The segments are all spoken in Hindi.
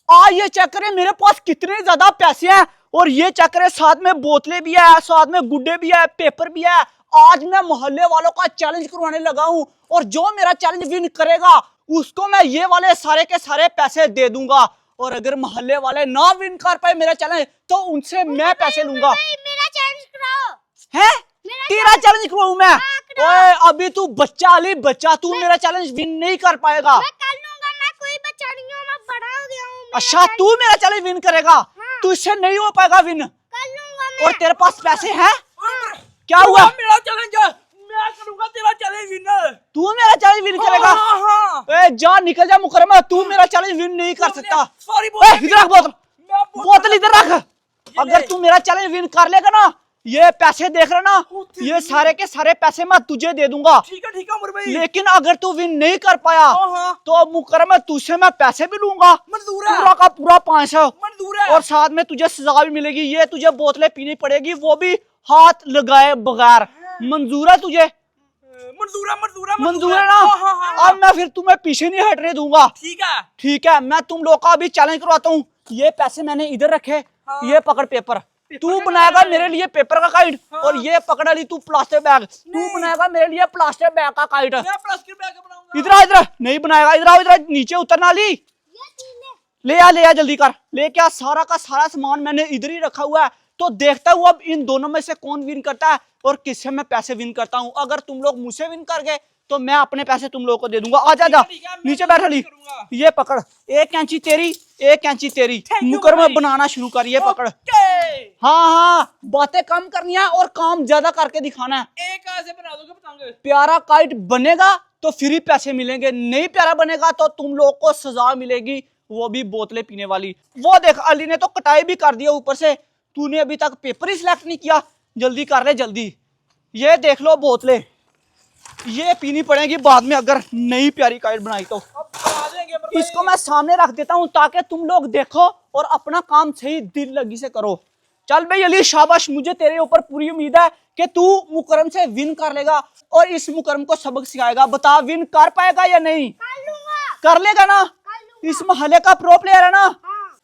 आज ये चेक करें मेरे पास कितने ज्यादा पैसे हैं, और ये चेक करें साथ में बोतलें भी है, साथ में गुड्डे भी है, पेपर भी है। आज मैं मोहल्ले वालों का चैलेंज करवाने लगा हूं, और जो मेरा चैलेंज विन करेगा उसको मैं ये वाले सारे के सारे पैसे दे दूंगा। और अगर मोहल्ले वाले ना विन कर पाए मेरा चैलेंज तो उनसे मैं पैसे लूंगा। मेरा चैलेंज कराओ। है तेरा चैलेंज करवाऊं मैं? ओए अभी तू बच्चा अली बच्चा, तू मेरा चैलेंज विन नहीं कर पाएगा। मैं कर लूंगा, मैं कोई बच्चा नहीं हूं, मैं बड़ा हो गया हूं। अच्छा तू मेरा चैलेंज विन करेगा? हाँ। तू इससे नहीं हो पाएगा विन। कर लूंगा मैं। और तेरे पास पैसे हैं? क्या हुआ? मेरा चैलेंज मैं करूंगा, तेरा चैलेज विन। तू मेरा चैलेंज विन करेगा? ए जा निकल जा मुकरमा, तू मेरा चैलेंज विन नहीं कर सकता। सॉरी इधर रख बोतल, बोतल इधर रख। अगर तू मेरा चैलेंज विन कर लेगा ना, ये पैसे देख रहे ना, ये सारे के सारे पैसे मैं तुझे दे दूंगा। ठीक है उमर भाई। लेकिन अगर तू विन नहीं कर पाया तो मुकरमा तुझसे मैं पैसे भी लूंगा, मंजूर है, पूरा का पूरा 500। मंजूर है। और साथ में तुझे सजा भी मिलेगी, ये तुझे बोतलें पीनी पड़ेगी, वो भी हाथ लगाए बगैर। मंजूर है तुझे? मंजूर है, मंजूर है, मंजूर है ना? अब मैं फिर तुम्हें पीछे नहीं हटने दूंगा। ठीक है, ठीक है, मैं तुम लोग का अभी चैलेंज करवाता हूँ। ये पैसे मैंने इधर रखे, ये पकड़ पेपर। तू बनाएगा मेरे लिए पेपर का काइट, और ये पकड़ ली तू प्लास्टिक बैग। तू बनाएगा मेरे लिए प्लास्टिक बैग का काइट। मैं प्लास्टिक बैग बनाऊंगा। इधर इधर नहीं बनाएगा, इधर आओ, इधर नीचे उतरना। ली ले आ जल्दी कर, लेके आ। सारा का सारा सामान मैंने इधर ही रखा हुआ है। तो देखता हूँ अब इन दोनों में से कौन विन करता है और किससे मैं पैसे विन करता हूँ। अगर तुम लोग मुझसे विन कर गए तो मैं अपने पैसे तुम लोगों को दे दूंगा। आजा जा नीचे बैठा ली, ये पकड़। एक कैंची तेरी, एक कैंची तेरी। मुकरमा बनाना शुरू कर, ये पकड़। हाँ बातें कम करनी है और काम ज्यादा करके दिखाना है। एक ऐसे बना दोगे पतंग। प्यारा काइट बनेगा तो फ्री पैसे मिलेंगे, नहीं प्यारा बनेगा तो तुम लोग को सजा मिलेगी, वो भी बोतलें पीने वाली। वो देख अली ने तो कटाई भी कर दिया ऊपर से, तूने अभी तक पेपर ही सिलेक्ट नहीं किया। जल्दी कर ले जल्दी। ये देख लो बोतलें, ये पीनी पड़ेगी बाद में अगर नई प्यारी काइट बनाई तो। इसको मैं सामने रख देता हूं ताकि तुम लोग देखो और अपना काम सही दिल लगी से करो। चल भाई अली शाबाश, मुझे तेरे ऊपर पूरी उम्मीद है कि तू मुकरम से विन कर लेगा और इस मुकरम को सबक सिखाएगा। बता विन कर पाएगा या नहीं? कर लेगा ना? इस मोहल्ले का प्रो प्लेयर है ना?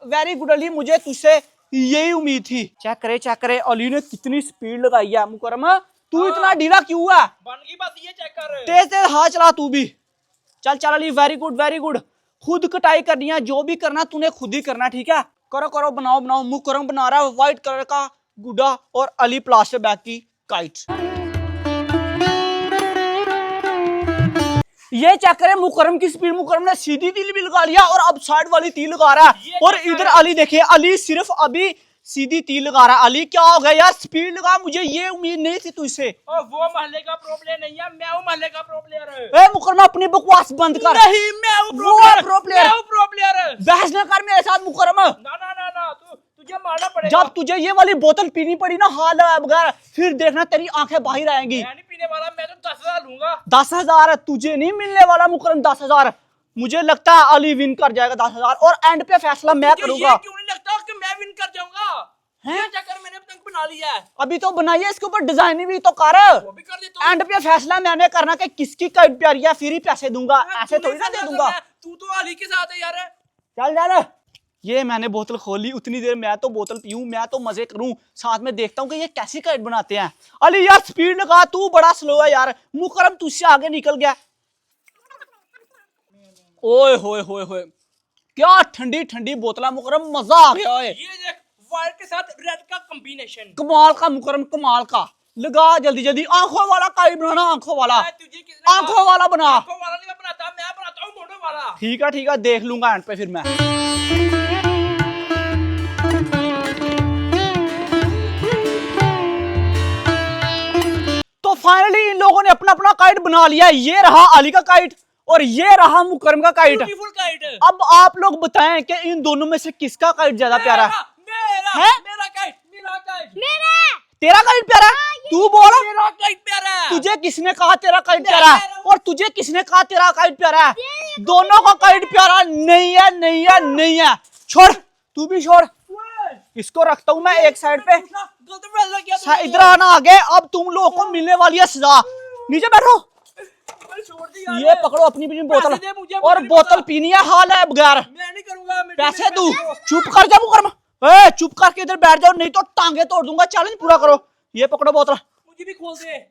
वेरी गुड अली, मुझे तुझसे यही उम्मीद थी। चेक करे अली ने कितनी स्पीड लगाई है। मुकरमा तू इतना ढीला क्यों है? बन गई बस, ये चेक कर। तेज तेज हाथ चला तू भी। चल चल Ali, very good very good. खुद कटाई करनी है, जो भी करना तूने खुद ही करना, ठीक है? करो करो, बनाओ बनाओ। मुकरम बना रहा है व्हाइट कलर का गुड्डा और अली प्लास्टिक बैग की काइट। ये चेक करें मुकरम की स्पीड। मुकरम ने सीधी तील भी लगा लिया और अब साइड वाली तील लगा रहा है। और इधर अली देखिए, अली सिर्फ अभी सीधी तील लगा रहा है। अली क्या हो गया यार, स्पीड लगा, मुझे ये उम्मीद नहीं थी तुझसे। वो मोहल्ले का प्रो प्लेयर नहीं है, मैं हूं मोहल्ले का प्रो प्लेयर। मुकरम अपनी बकवास बंद कर। नहीं, मैं हूं प्रो प्लेयर। बहस न कर मेरे साथ मुकरम। ना तुझे मारना पड़ेगा। जब तुझे ये वाली बोतल पीनी पड़ी ना हाल बगैर, फिर देखना तेरी आंखें बाहर आएंगी। मैं नहीं पीने वाला, मैं तो 10,000 लूंगा। 10,000 तुझे नहीं मिलने वाला मुकरम, 10,000। मुझे लगता है अली विन कर जाएगा 10,000, और एंड पे फैसला मैं करूंगा। ये क्यों नहीं लगता कि मैं विन कर जाऊंगा? ये चक्कर मैंने पतंग बना लिया है। अभी तो बनाइए, इसके ऊपर डिजाइन भी तो कर। वो भी कर देता हूं। एंड पे फैसला मैंने करना कि किसकी काइट प्यारी है, फिर ही पैसे दूंगा, ऐसे थोड़ी ना दे दूंगा। तू तो अली के साथ है यार। चल चल, ये मैंने बोतल खोली, उतनी देर मैं तो बोतल पीऊं, मैं तो मजे करूं, साथ में देखता हूं कि ये कैसी काइट बनाते हैं। अली यार स्पीड लगा, तू बड़ा स्लो है यार। मुकरम तुझसे आगे निकल गया। ओए होए होए होए, क्या ठंडी ठंडी बोतल। मुकरम मजा आ गया। ये देख, व्हाइट के साथ रेड का कॉम्बिनेशन, कमाल का मुकरम, कमाल का। लगा जल्दी जल्दी। आंखों वाला काइट बनाना, आंखों वाला, आंखों वाला बना। आंखों वाला नहीं बनाता, मैं बनाता हूं मोटो वाला। ठीक है देख लूंगा एंड पे फिर मैं। तो फाइनली इन लोगों ने अपना अपना काइट बना लिया। ये रहा अली का काइट और ये रहा मुकरम का काइट। अब आप लोग बताएं कि इन दोनों में से किसका काइट ज्यादा प्यारा है? मेरा काइट। तेरा काइट प्यारा है? तू बोल। मेरा काइट प्यारा है। तुझे किसने कहा तेरा काइट प्यारा है? और तुझे किसने कहा तेरा काइट प्यारा है? दोनों का काइट प्यारा नहीं है, नहीं है, नहीं है। छोड़, तू भी छोड़। इसको रखता हूं मैं एक साइड पे। इधर आना आगे, अब तुम लोगों को मिलने वाली है सजा। नीचे बैठो। भाई छोड़ दी यार। ये पकड़ो अपनी अपनी बोतल पैसे दे मुझे, और मुझे बोतल नहीं पीनी है हाल है बगैर मैं नहीं करूंगा। पैसे तू चुप कर जा मुकरमा। ए चुप करके इधर बैठ जाओ नहीं तो टांगे तोड़ दूंगा। चैलेंज पूरा करो। ये पकड़ो बोतल मुझे भी खोल दे।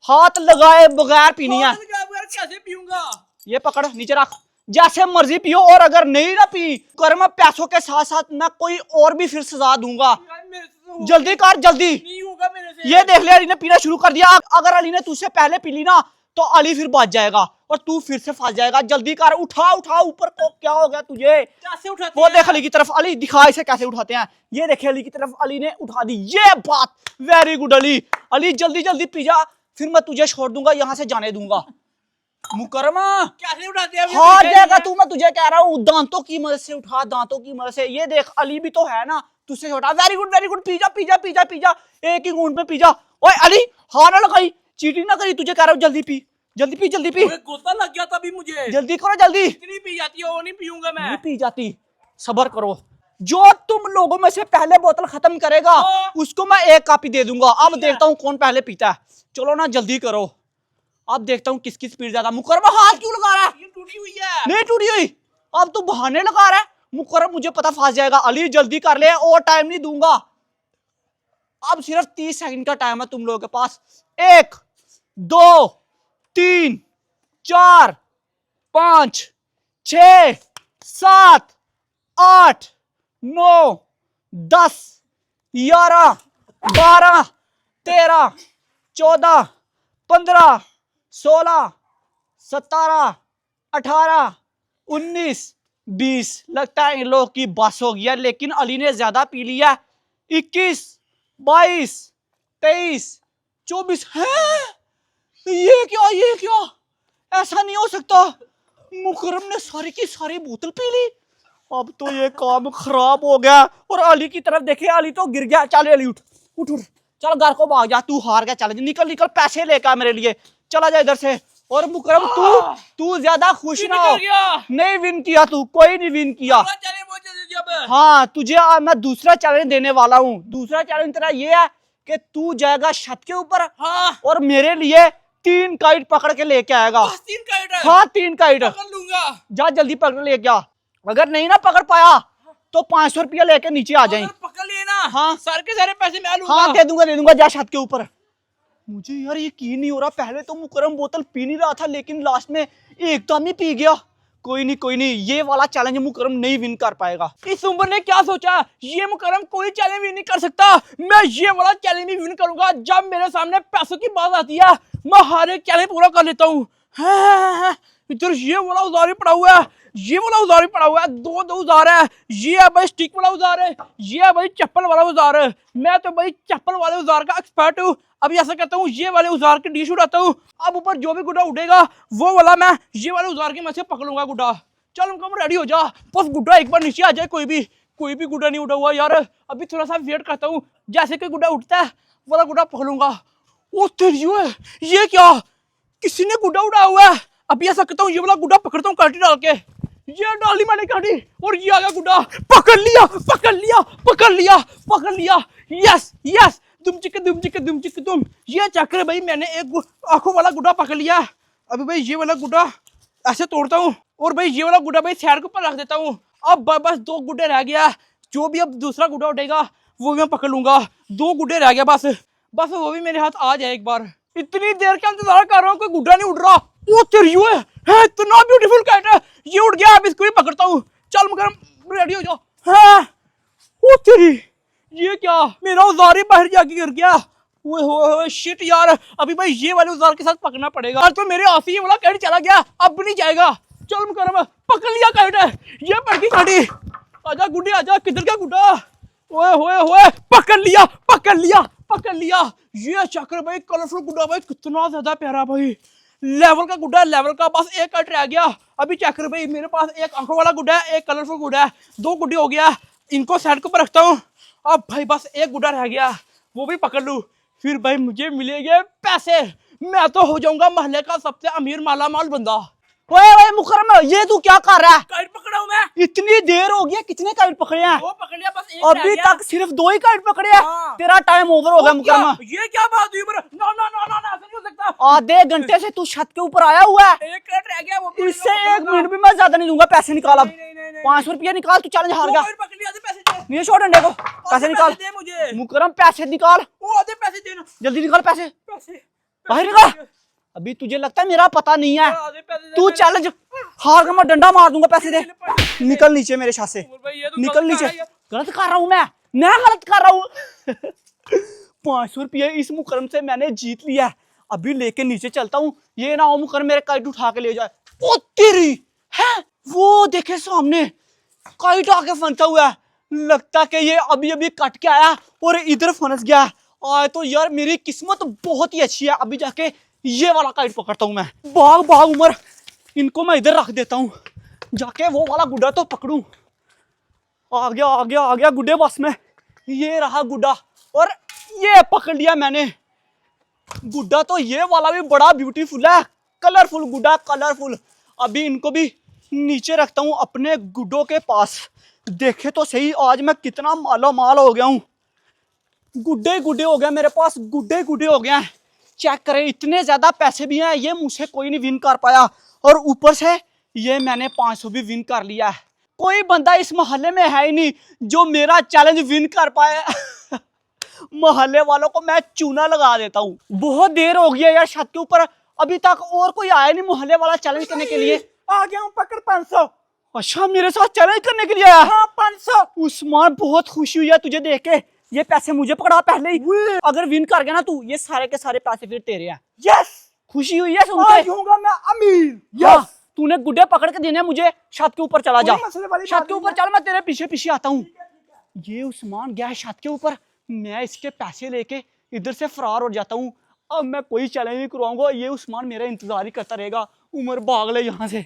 हाथ लगाए बगैर पीनी है। कैसे पीऊंगा? ये पकड़ नीचे रख जैसे मर्जी पियो और अगर नहीं ना पी कर मैं पैसों के साथ साथ मैं कोई और भी फिर सजा दूंगा। यार मेरे से तो जल्दी कर जल्दी। नहीं होगा मेरे से। ये देख ले अली ने पीना शुरू कर दिया। अगर अली ने तुझसे पहले पी ली ना तो अली फिर बच जाएगा और तू फिर से फंस जाएगा। जल्दी कर उठा उठा ऊपर को। क्या हो गया तुझे? कैसे उठाते वो हैं? देख अली की तरफ। अली दिखा इसे कैसे उठाते हैं। ये देखे अली की तरफ अली ने उठा दी। ये बात वेरी गुड अली। अली जल्दी जल्दी पी जा फिर मैं तुझे छोड़ दूंगा यहाँ से जाने दूंगा। मुकरमा कैसे उठाते हैं? हार जाएगा तू। मैं तुझे कह रहा हूँ दांतों की मदद से उठा दांतों की मदद से। ये देख अली भी तो है ना तुझसे छोटा। वेरी गुड पी जा पी जा पी जा पी जा एक ही घूंट में पी जा। ओए अली हार ना लगाई चीटिंग ना करी। तुझे कह रहा हूँ जल्दी पी जल्दी पी जल्दी पी। ओए, गुस्सा लग गया तभी मुझे। जल्दी करो जल्दी। इतनी पी जाती है वो नहीं पीऊंगा मैं। नहीं पी जाती सबर करो। जो तुम लोगों में से पहले बोतल खत्म करेगा हाँ। उसको मैं एक कापी दे दूंगा। अब देखता हूँ कौन पहले पीता है। चलो ना जल्दी करो। अब देखता हूँ किसकी स्पीड ज्यादा। मुकरमा हाथ क्यों लगा रहा है? ये टूटी हुई है। नहीं टूटी हुई। अब तू बहाने लगा रहा है। मुकरम मुझे पता फंस जाएगा। अली जल्दी कर ले और टाइम नहीं दूंगा। अब सिर्फ 30 सेकंड का टाइम है तुम लोगों के पास। 1 2 3 4 5 6 7 8 9 10 11 12 13 14 15 16 17 18 19 20 लगता है इन लोगों की बस हो गया। लेकिन अली ने ज्यादा पी लिया। 21 22 23 24 है। ये क्या ऐसा नहीं हो सकता। मुकरम ने सारी की सारी बोतल पी ली। अब तो ये काम खराब हो गया। और अली की तरफ देखे अली तो गिर गया। चल अली उठ उठ उठ चल घर को भाग जा। तू हार गया चैलेंज। निकल निकल पैसे लेकर मेरे लिए चला जा इधर से। और मुकरम तू ज्यादा खुश ना हो। नहीं विन किया तू कोई नहीं विन किया। चले वो जल्दी अब। हाँ तुझे आज मैं दूसरा चैलेंज देने वाला हूँ। दूसरा चैलेंज तेरा ये है कि तू जाएगा छत के ऊपर हाँ। और मेरे लिए 3 काइट पकड़ के लेके आएगा। बस 3 काइट है। हाँ 3 काइट पकड़ लूंगा। जा जल्दी पकड़ ले गया। अगर नहीं ना पकड़ पाया तो 500 रुपया लेके नीचे आ जाए। अगर पकड़ लिए ना हाँ। सर के सारे पैसे मैं लूंगा। हाँ दे दूंगा जा छत के ऊपर। मुझे यार यकीन नहीं हो रहा। पहले तो मुकरम बोतल पी नहीं रहा था लेकिन लास्ट में एकदम ही पी गया। कोई नहीं ये वाला चैलेंज मुकरम नहीं विन कर पाएगा। इस उम्र ने क्या सोचा ये मुकरम कोई चैलेंज विन नहीं कर सकता। मैं ये वाला चैलेंज भी विन करूंगा। जब मेरे सामने पैसों की बात आती है मैं हर एक चैलेंज पूरा कर लेता हूँ। इधर ये वाला उधार पड़ा हुआ है। ये वाला उधार पड़ा हुआ है। 2 उधार है। ये है भाई स्टिक वाला उधार है। ये है भाई चप्पल वाला उधार है। मैं तो भाई चप्पल वाले उधार का एक्सपर्ट हूँ। अभी ऐसा करता हूँ ये वाले उधार की डिश उड़ाता हूँ। अब ऊपर जो भी गुड्डा उड़ेगा वो वाला मैं ये वाले उधार के मैं से पकड़ूंगा गुड्डा। चल उनका रेडी हो जा। बस गुड्डा एक बार नीचे आ जाए। कोई भी गुड्डा नहीं उठा हुआ यार। अभी थोड़ा सा वेट करता हूँ। जैसे कोई गुड्डा उठता है वाला गुड्डा पकड़ूंगा। ओ तेरी ये क्या किसी ने गुड्डा उड़ाया हुआ है। अभी ऐसा करता हूँ ये वाला गुड्डा पकड़ता हूँ काटी डाल के। ये डाली मैंने काटी और ये आ गया गुड्डा। पकड़ लिया। यस दुम चिक तुम। ये चक्कर भाई मैंने एक आंखों वाला गुड्डा पकड़ लिया। अभी भाई ये वाला गुड्डा ऐसे तोड़ता हूँ और भाई ये वाला गुड्डा भाई साइड के ऊपर रख देता हूँ। अब बस 2 गुड्डे रह गया। जो भी अब दूसरा गुड्डा उठेगा वो भी मैं पकड़ लूंगा। 2 गुड्डे रह गया बस वो भी मेरे हाथ आ जाए एक बार। इतनी देर का इंतजार कर रहा हूँ कोई गुड्डा नहीं उड़ रहा। वो तेरी है इतना ब्यूटीफुल कैट है। ये उड़ गया। अब इसको भी पकड़ता हूँ। चल मगर रेडी हो जाओ। हाँ वो तेरी ये क्या मेरा उजार ही बाहर जाके गिर गया। ओए हो शिट यार। अभी भाई ये वाले उजार के साथ पकड़ना पड़ेगा। आज तो मेरे हाथ से ये वाला कैट चला गया। अब भी नहीं जाएगा। चल मगर पकड़ लिया कैट है। ये पड़ गई काटी। आजा गुड्डी आजा। किधर गया गुड्डा? ओए पकड़ लिया। ये चक्कर भाई कलरफुल गुड्डा भाई कितना ज्यादा प्यारा भाई। लेवल का गुड्डा लेवल का। बस एक कट रह गया। अभी चक्कर भाई मेरे पास एक आंखों वाला गुड्डा है एक कलरफुल गुड्डा है। 2 गुड्डे हो गया। इनको साइड के ऊपर रखता हूँ। अब भाई बस एक गुड्डा रह गया वो भी पकड़ लूँ। फिर भाई मुझे मिलेंगे पैसे। मैं तो हो जाऊंगा मोहल्ले का सबसे अमीर माला माल बंदा। ओए मुकरम, ये तू क्या कर रहा है? काइट पकड़ा हूं मैं। इतनी देर हो गई, कितने काइट पकड़े हैं? वो पकड़ लिया, बस एक रह अभी गया। तक सिर्फ 2 ही काइट पकड़े हैं। हाँ। तेरा टाइम ओवर हो गया मुकरमा। ये क्या बात हुई? नो नो नो नो, ऐसा नहीं हो सकता। आधे घंटे से तू छत के ऊपर आया हुआ है, एक काइट रह गया, वो पकड़ इससे लो, 1 मिनट भी मैं ज्यादा नहीं दूंगा। पैसे निकाल अब, नहीं। 500 रुपया निकाल, तू चैलेंज हार वो गया। काइट पकड़ लिया, आधे पैसे दे। नहीं छोड़ डंडे को, पैसे निकाल दे मुझे। मुकरम, पैसे निकाल, वो आधे पैसे देना। जल्दी निकाल पैसे, पैसे बाहर निकाल। अभी तुझे लगता है मेरा पता नहीं है? आधे पैसे दे तू मेरे। चैलेंज हार कर, मैं डंडा मार दूंगा। पैसे दे, निकल नीचे मेरे छत से, भाई ये तो निकल गलत नीचे। कर रहा है। गलत कर रहा हूँ मैं गलत कर रहा हूँ। 500 रुपये इस मुकरम से मैंने जीत लिया है। अभी लेके नीचे चलता हूँ, ये ना हो मुकरम मेरे काइट उठा के ले जाए। ओ तेरी है, वो देखे सामने काइट आके फंसा हुआ है। लगता कि ये अभी अभी कट के आया और इधर फंस गया। आज तो यार मेरी किस्मत बहुत ही अच्छी है। अभी जाके ये वाला काइट पकड़ता हूँ मैं। भाग उमर, इनको मैं इधर रख देता हूँ, जाके वो वाला गुड्डा तो पकड़ूं। आ गया गुड्डे बस में। ये रहा गुड्डा और ये पकड़ लिया मैंने। गुड्डा तो ये वाला भी बड़ा ब्यूटीफुल है, कलरफुल गुड्डा, कलरफुल। अभी इनको भी नीचे रखता हूँ अपने गुड्डों के पास। देखे तो सही आज मैं कितना मालो माल हो गया हूँ। गुड्डे हो गया मेरे पास, गुड्डे हो गया है। चेक करें, इतने ज्यादा पैसे भी हैं, ये मुझसे कोई नहीं विन कर पाया। और ऊपर से ये मैंने 500 भी विन कर लिया है। कोई बंदा इस मोहल्ले में है ही नहीं जो मेरा चैलेंज विन कर पाए। मोहल्ले वालों को मैं चूना लगा देता हूँ। बहुत देर हो गई है यार छत के ऊपर, अभी तक और कोई आया नहीं मोहल्ले वाला चैलेंज करने के लिए। आ गया हूँ, पकड़ 500। अच्छा, मेरे साथ चैलेंज करने के लिए आया? हाँ 500। उस्मान, बहुत खुशी हुई है तुझे देख के। ये पैसे मुझे पकड़ा पहले ही। अगर विन कर गया ना तू, ये सारे के सारे पैसे फिर तेरे हैं। यस, खुशी हुई है सुन आज के? होऊंगा मैं अमीर। हाँ, तूने गुड्डे पकड़ के देने मुझे। छत के ऊपर चला जा, कोई मसले वाली छत बात के नहीं ऊपर है। चल, मैं तेरे पीछे पीछे आता हूँ। ये उस्मान गया है छत के ऊपर, मैं इसके पैसे लेके इधर से फरार हो जाता हूँ। अब मैं कोई चैलेंज नहीं करवाऊंगा, ये उस्मान मेरा इंतजार ही करता रहेगा। उमर भाग ले यहाँ से।